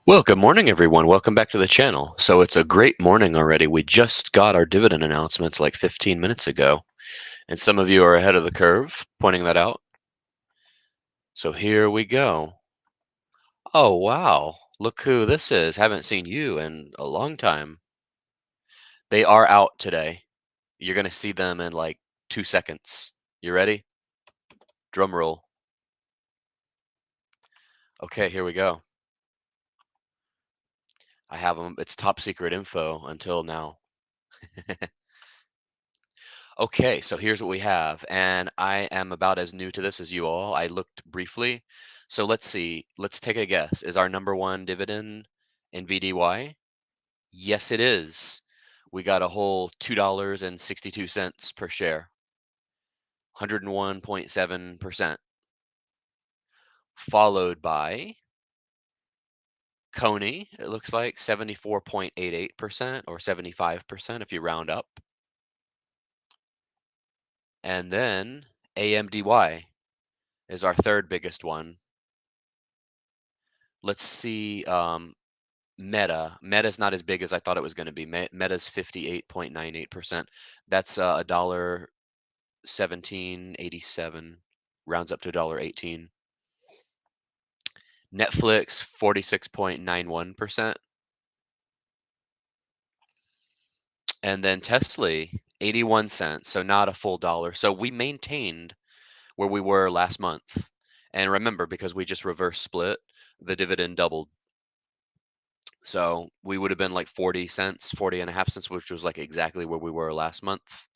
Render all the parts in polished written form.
Well, good morning, everyone. Welcome back to the channel. So it's a great morning already. We just got our dividend announcements like 15 minutes ago, and some of you are ahead of the curve, pointing that out. So here we go. Oh, wow. Look who this is. Haven't seen you in a long time. They are out today. You're going to see them in like 2 seconds. You ready? Drum roll. Okay, here we go. I have them. It's top secret info until now. Okay, so here's what we have, and I am about as new to this as you all. I looked briefly. So let's see. Let's take a guess. Is our number one dividend NVDY? Yes, it is. We got a whole $2.62 per share, 101.7%. Followed by CONY, it looks like 74.88% or 75% if you round up. And then AMDY is our third biggest one. Let's see, Meta. Meta's not as big as I thought it was gonna be. Meta's 58.98%. That's, a dollar 17.87, rounds up to a dollar 18. Netflix, 46.91%. And then Tesla, 81 cents, so not a full dollar. So we maintained where we were last month. And remember, because we just reverse split, the dividend doubled. So we would have been like 40 cents, 40 and a half cents, which was like exactly where we were last month.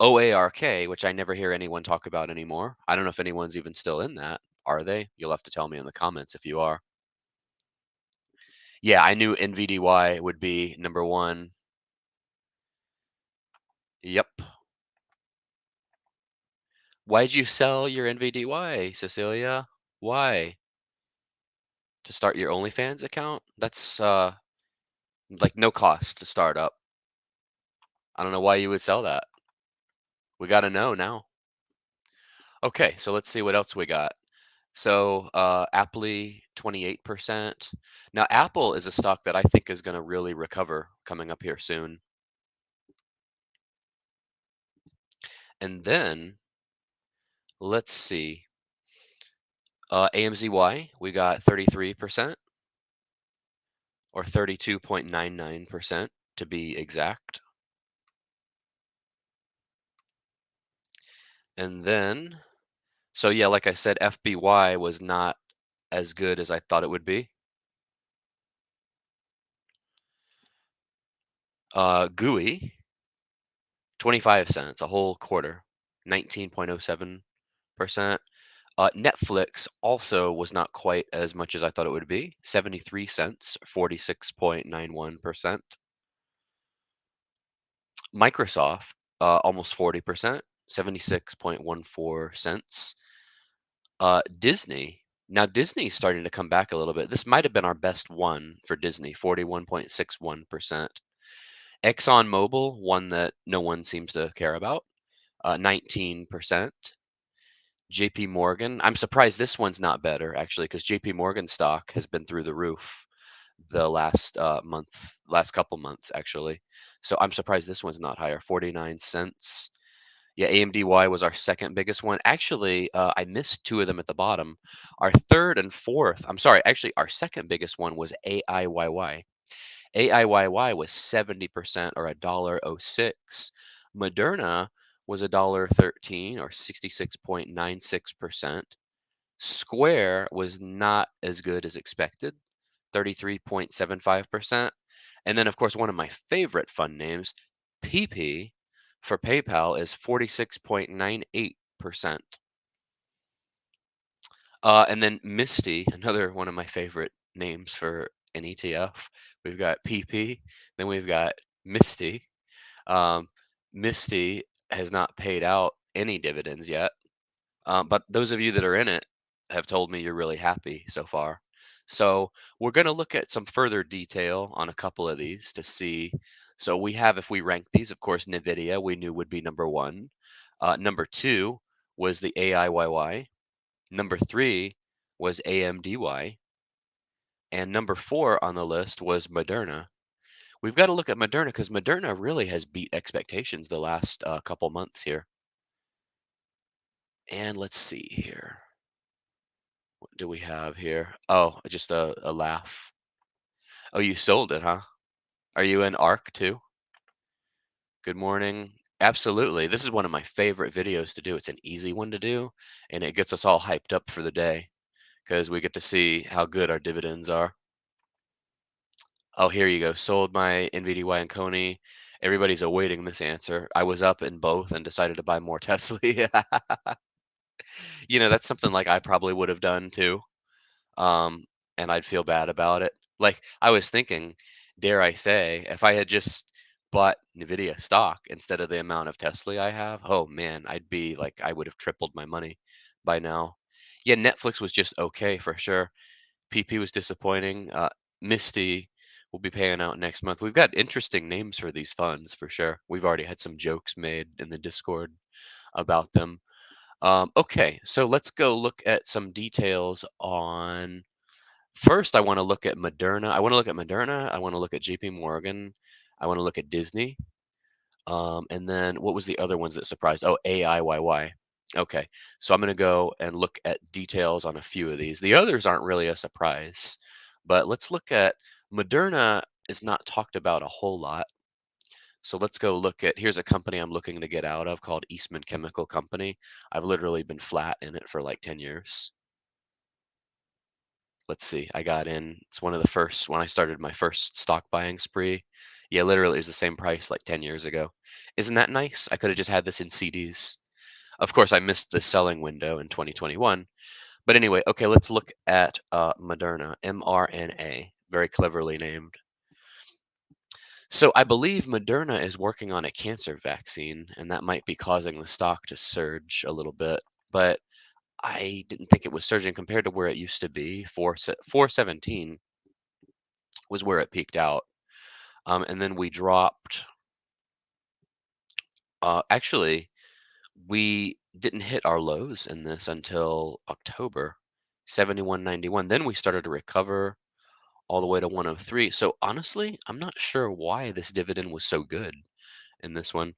OARK, which I never hear anyone talk about anymore. I don't know if anyone's even still in that. Are they? You'll have to tell me in the comments if you are. Yeah, I knew NVDY would be number one. Yep. Why'd you sell your NVDY, Cecilia? Why? To start your OnlyFans account? That's like no cost to start up. I don't know why you would sell that. We got to know now. Okay, so let's see what else we got. So, Apple, 28%. Now, Apple is a stock that I think is going to really recover coming up here soon. And then let's see. AMZY, we got 33% or 32.99% to be exact. And then, so yeah, like I said, FBY was not as good as I thought it would be. GUI, 25 cents, a whole quarter, 19.07%. Netflix also was not quite as much as I thought it would be, 73 cents, 46.91%. Microsoft, almost 40%, 76.14 cents. Disney, now Disney's starting to come back a little bit. This might have been our best one for Disney, 41.61%. ExxonMobil, one that no one seems to care about, 19%. JP Morgan. I'm surprised this one's not better actually, because JP Morgan stock has been through the roof the last last couple months actually. So I'm surprised this one's not higher. 49 cents. Yeah, AMDY was our second biggest one. Actually, I missed two of them at the bottom. Our third and fourth, I'm sorry, actually our second biggest one was AIYY. AIYY was 70% or a dollar 06. Moderna was a dollar 13 or 66.96%. Square was not as good as expected, 33.75%. And then, of course, one of my favorite fun names, PP for PayPal, is 46.98%. And then Misty, another one of my favorite names for an ETF. We've got PP, then we've got Misty. Um, Misty has not paid out any dividends yet. But those of you that are in it have told me you're really happy so far. So we're going to look at some further detail on a couple of these to see. So we have, if we rank these, of course, NVIDIA we knew would be number one. Number two was the AIYY. Number three was AMDY. And number 4 on the list was Moderna. We've got to look at Moderna because Moderna really has beat expectations the last couple months here. And let's see here. What do we have here? Oh, just a laugh. Oh, you sold it, huh? Are you in ARC too? Good morning. Absolutely. This is one of my favorite videos to do. It's an easy one to do, and it gets us all hyped up for the day because we get to see how good our dividends are. Oh, here you go. Sold my NVDY and CONY. Everybody's awaiting this answer. I was up in both and decided to buy more Tesla. That's something like I probably would have done too. Um, and I'd feel bad about it. Like I was thinking, dare I say, if I had just bought Nvidia stock instead of the amount of Tesla I have, oh man, I'd be like I would have tripled my money by now. Yeah, Netflix was just okay for sure. PP was disappointing. Misty will be paying out next month. We've got interesting names for these funds for sure. We've already had some jokes made in the Discord about them. Okay, so let's go look at some details on. First, I want to look at Moderna. I want to look at Moderna. I want to look at JP Morgan. I want to look at Disney. And then what was the other ones that surprised? Oh, AIYY. Okay, so I'm going to go and look at details on a few of these. The others aren't really a surprise, but let's look at Moderna is not talked about a whole lot. So let's go look at, here's a company I'm looking to get out of called Eastman Chemical Company. I've literally been flat in it for like 10 years. Let's see, I got in, it's one of the first, when I started my first stock buying spree. Yeah, literally it was the same price like 10 years ago. Isn't that nice? I could have just had this in CDs. Of course, I missed the selling window in 2021. But anyway, okay, let's look at Moderna, mRNA, very cleverly named. So I believe Moderna is working on a cancer vaccine, and that might be causing the stock to surge a little bit. But I didn't think it was surging compared to where it used to be. 417 was where it peaked out. And then we dropped. Actually, we didn't hit our lows in this until October, 71.91. Then we started to recover all the way to 103. So honestly, I'm not sure why this dividend was so good in this one.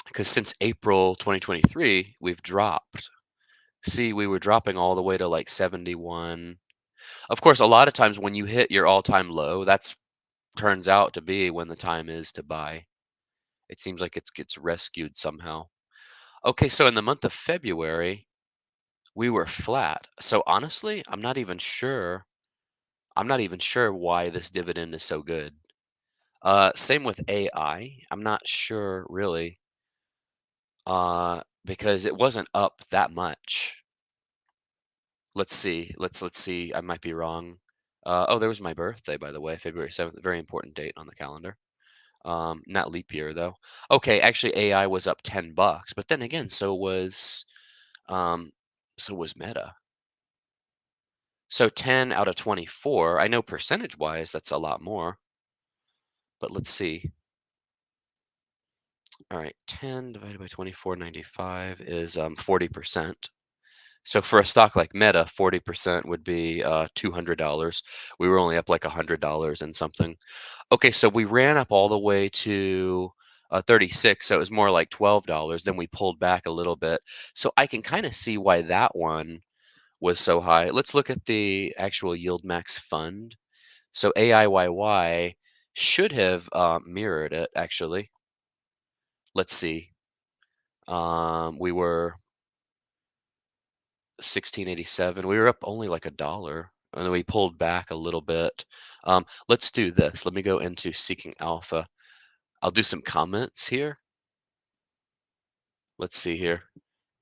Because since April 2023, we've dropped. See, we were dropping all the way to like 71. Of course, a lot of times when you hit your all-time low, that's turns out to be when the time is to buy. It seems like it gets rescued somehow. Okay, so in the month of February, we were flat. So honestly, I'm not even sure. I'm not even sure why this dividend is so good. Same with AI. I'm not sure really, because it wasn't up that much. Let's see. Let's see. I might be wrong. Oh, there was my birthday, by the way, February 7th. Very important date on the calendar. Not leap year though. Okay, actually AI was up $10, but then again, um, so was Meta. So 10 out of 24. I know percentage wise that's a lot more, but let's see. All right, 10 divided by 24.95 is 40%. So for a stock like Meta, 40% would be $200. We were only up like $100 and something. Okay, so we ran up all the way to 36, so it was more like $12. Then we pulled back a little bit. So I can kind of see why that one was so high. Let's look at the actual YieldMax fund. So AIYY should have mirrored it actually. Let's see. We were 1687. We were up only like $1, and then we pulled back a little bit. Let's do this. Let me go into Seeking Alpha. I'll do some comments here. Let's see here.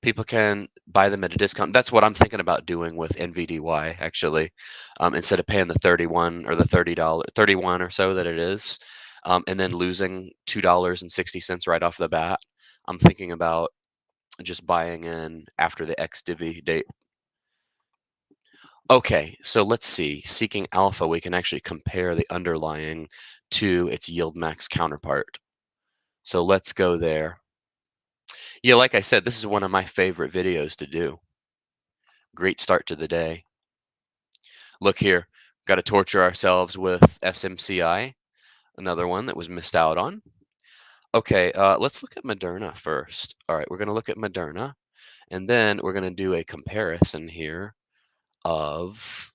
People can buy them at a discount. That's what I'm thinking about doing with NVDY actually. Instead of paying the 31 or the $30, 31 or so that it is, and then losing $2.60 right off the bat. I'm thinking about just buying in after the ex-divi date. Okay, so let's see. Seeking Alpha, we can actually compare the underlying to its YieldMax counterpart. So let's go there. Yeah, like I said, this is one of my favorite videos to do Great start to the day. Look here, got to torture ourselves with SMCI, another one that was missed out on. Okay, let's look at Moderna first. All right, we're going to look at Moderna, and then we're going to do a comparison here of,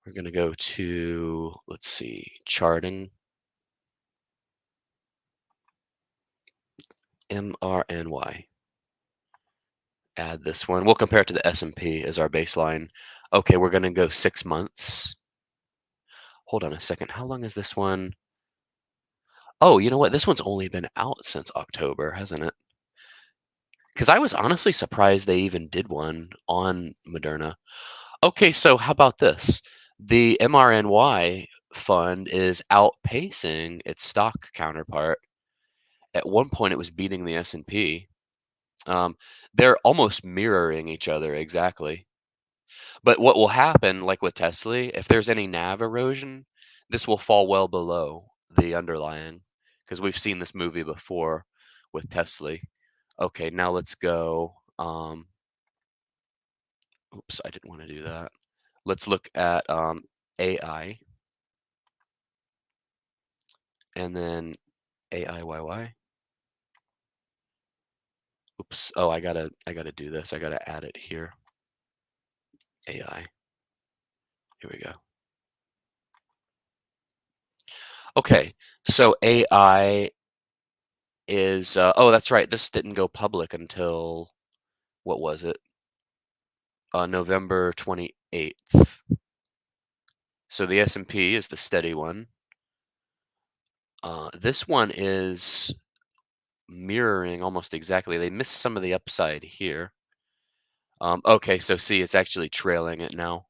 we're going to go to, let's see, charting, MRNY. Add this one. We'll compare it to the S&P as our baseline. Okay, we're going to go 6 months. Hold on a second. How long is this one? Oh, you know what? This one's only been out since October, hasn't it? Because I was honestly surprised they even did one on Moderna. Okay, so how about this? The MRNY fund is outpacing its stock counterpart. At one point, it was beating the S&P. Um, they're almost mirroring each other exactly. But what will happen, like with Tesla, if there's any NAV erosion, this will fall well below the underlying, because we've seen this movie before with Tesla. Okay, now let's go. Oops, I didn't want to do that. Let's look at AI and then AIYY. Oops. Oh, I gotta do this. I gotta add it here. AI. Here we go. Okay, so AI is oh, that's right. This didn't go public until, what was it? November 28th. So the S&P is the steady one. This one is mirroring almost exactly. They missed some of the upside here. Okay, so see, it's actually trailing it now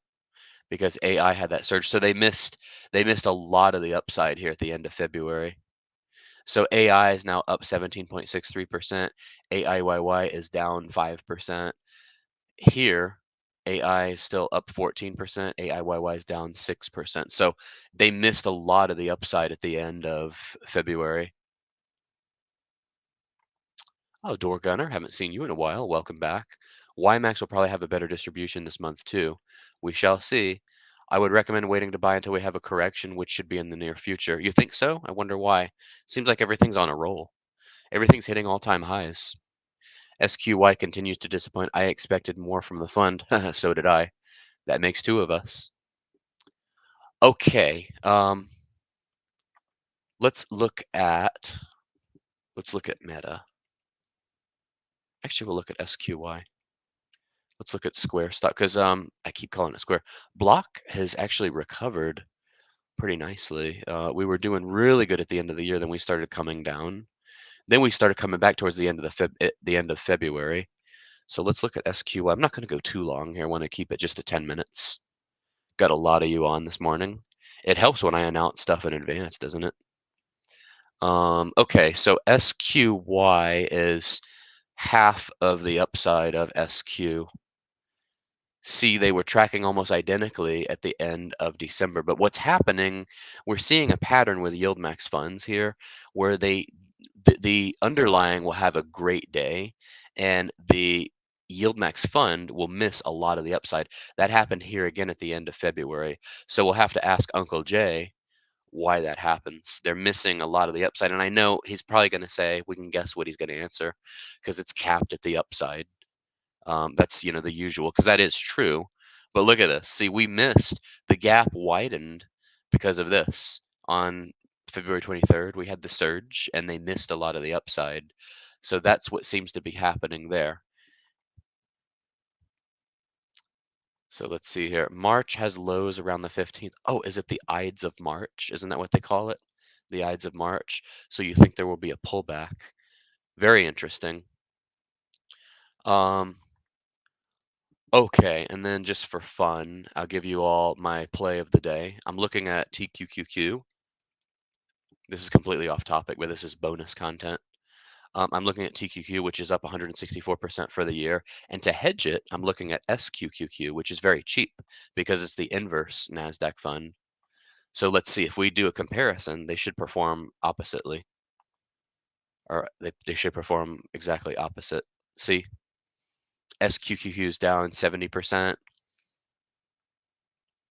because AI had that surge. So they missed a lot of the upside here at the end of February. So AI is now up 17.63%. AIYY is down 5%. Here, AI is still up 14%. AIYY is down 6%. So they missed a lot of the upside at the end of February. Oh, Door Gunner, haven't seen you in a while. Welcome back. YieldMax will probably have a better distribution this month too. We shall see. I would recommend waiting to buy until we have a correction, which should be in the near future. You think so? I wonder why. Seems like everything's on a roll. Everything's hitting all-time highs. SQY continues to disappoint. I expected more from the fund. So did I. That makes two of us. Okay. Let's look at Meta. Actually, we'll look at SQY. Let's look at Square stock because I keep calling it Square. Block has actually recovered pretty nicely. We were doing really good at the end of the year, then we started coming down. Then we started coming back towards the end of the end of February. So let's look at SQY. I'm not going to go too long here. I want to keep it just to 10 minutes. Got a lot of you on this morning. It helps when I announce stuff in advance, doesn't it? Okay, so SQY is half of the upside of SQ. See, they were tracking almost identically at the end of December. But what's happening, we're seeing a pattern with YieldMax funds here where the underlying will have a great day and the YieldMax fund will miss a lot of the upside. That happened here again at the end of February. So we'll have to ask Uncle Jay why that happens. They're missing a lot of the upside. And I know he's probably going to say, we can guess what he's going to answer because it's capped at the upside. That's, the usual, because that is true. But look at this. See, we missed, the gap widened because of this. On February 23rd, we had the surge and they missed a lot of the upside. So that's what seems to be happening there. So let's see here. March has lows around the 15th. Oh, is it the Ides of March? Isn't that what they call it? The Ides of March. So you think there will be a pullback. Very interesting. Okay, and then just for fun, I'll give you all my play of the day. I'm looking at TQQQ. This is completely off topic, but this is bonus content. I'm looking at TQQ, which is up 164% for the year. And to hedge it, I'm looking at SQQQ, which is very cheap because it's the inverse NASDAQ fund. So let's see, if we do a comparison, they should perform oppositely. Or they should perform exactly opposite. See? SQQQ is down 70%,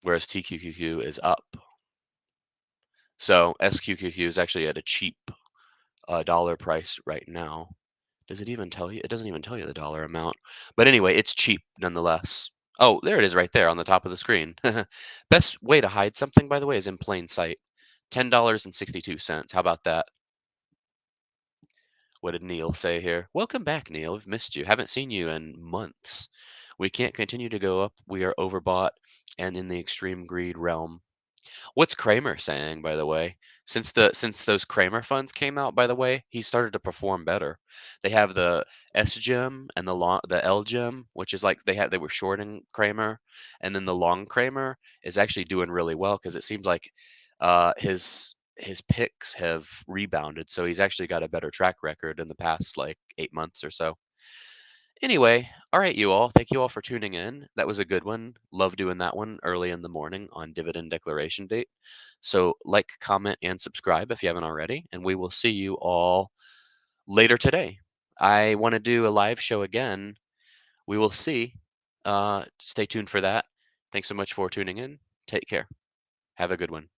whereas TQQQ is up. So SQQQ is actually at a cheap dollar price right now. Does it even tell you? It doesn't even tell you the dollar amount. But anyway, it's cheap nonetheless. Oh, there it is right there on the top of the screen. Best way to hide something, by the way, is in plain sight. $10.62. How about that? What did Neil say here? Welcome back, Neil. I've missed you. Haven't seen you in months. We can't continue to go up. We are overbought and in the extreme greed realm. What's Kramer saying, by the way? Since those Kramer funds came out, by the way, he started to perform better. They have the S gem and the L gem, which is like they were shorting Kramer, and then the long Kramer is actually doing really well because it seems like his picks have rebounded, so he's actually got a better track record in the past like 8 months or so. Anyway, all right, you all. Thank you all for tuning in. That was a good one. Love doing that one early in the morning on dividend declaration date. So, like, comment, and subscribe if you haven't already. And we will see you all later today. I want to do a live show again. We will see. Stay tuned for that. Thanks so much for tuning in. Take care. Have a good one.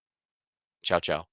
Ciao, ciao.